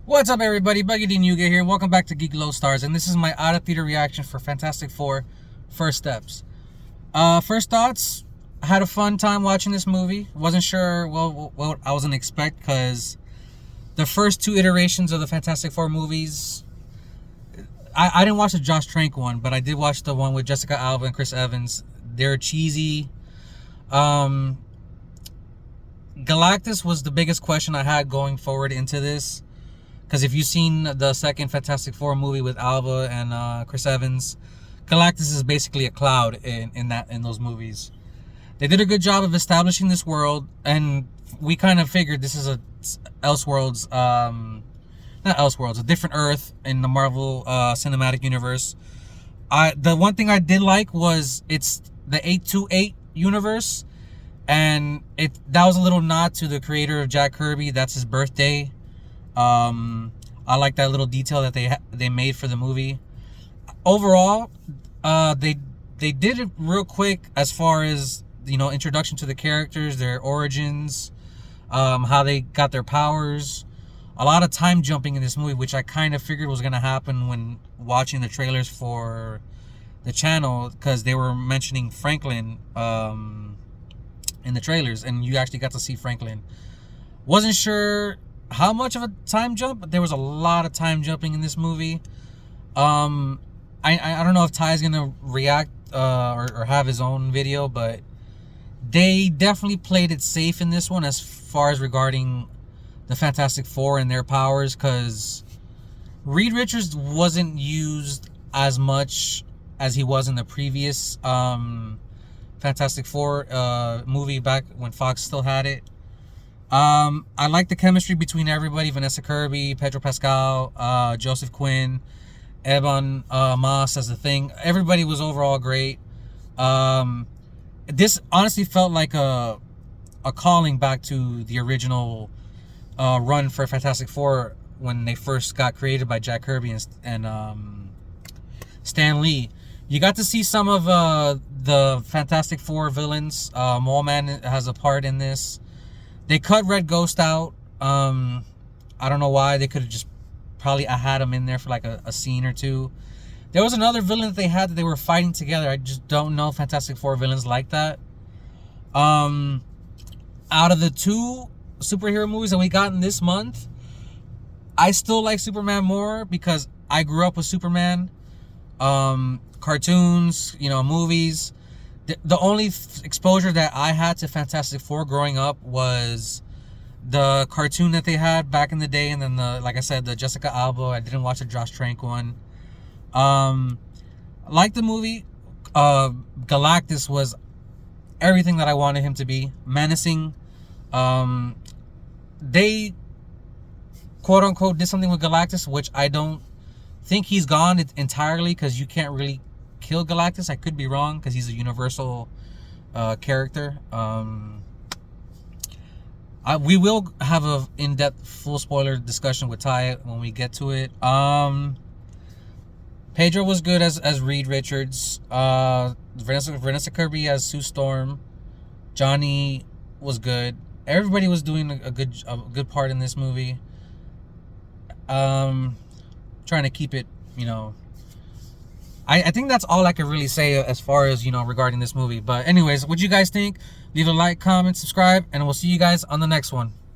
What's up, everybody? Buggy here. Welcome back to Geeklodestars, and this is my out of theater reaction for Fantastic Four: First Steps. First thoughts. I had a fun time watching this movie. Wasn't sure what I was gonna expect because the first two iterations of the Fantastic Four movies. I didn't watch the Josh Trank one, but I did watch the one with Jessica Alba and Chris Evans. They're cheesy. Galactus was the biggest question I had going forward into this. Because if you've seen the second Fantastic Four movie with Alba and Chris Evans, Galactus is basically a cloud in those movies. They did a good job of establishing this world, and we kind of figured this is a different Earth in the Marvel Cinematic Universe. The one thing I did like was it's the 828 universe, and that was a little nod to the creator of Jack Kirby. That's his birthday. I like that little detail that they made for the movie. Overall, they did it real quick as far as, introduction to the characters, their origins, how they got their powers. A lot of time jumping in this movie, which I kind of figured was going to happen when watching the trailers for the channel, because they were mentioning Franklin in the trailers, and you actually got to see Franklin. Wasn't sure how much of a time jump, but there was a lot of time jumping in this movie. I don't know if Ty's gonna react or have his own video, but they definitely played it safe in this one as far as regarding the Fantastic Four and their powers, because Reed Richards wasn't used as much as he was in the previous Fantastic Four movie back when Fox still had it. I like the chemistry between everybody: Vanessa Kirby, Pedro Pascal, Joseph Quinn, Ebon Moss as the Thing. Everybody was overall great. This honestly felt like a calling back to the original run for Fantastic Four when they first got created by Jack Kirby and Stan Lee. You got to see some of the Fantastic Four villains. Mole Man has a part in this. They cut Red Ghost out. I don't know why. They could have just probably had him in there for like a scene or two. There was another villain that they had that they were fighting together. I just don't know Fantastic Four villains like that. Out of the two superhero movies that we got in this month, I still like Superman more because I grew up with Superman. Cartoons, movies. The only exposure that I had to Fantastic Four growing up was the cartoon that they had back in the day, and then like I said, the Jessica Alba. I didn't watch the Josh Trank one. Like the movie, Galactus was everything that I wanted him to be. Menacing. They quote unquote did something with Galactus, which I don't think he's gone entirely, because you can't really kill Galactus. I could be wrong, because he's a universal character. We will have a in-depth full spoiler discussion with Ty when we get to it. Pedro was good as Reed Richards. Vanessa Kirby as Sue Storm. Johnny was good. Everybody was doing a good part in this movie. Trying to keep it, I think that's all I can really say as far as, regarding this movie. But anyways, what you guys think? Leave a like, comment, subscribe, and we'll see you guys on the next one.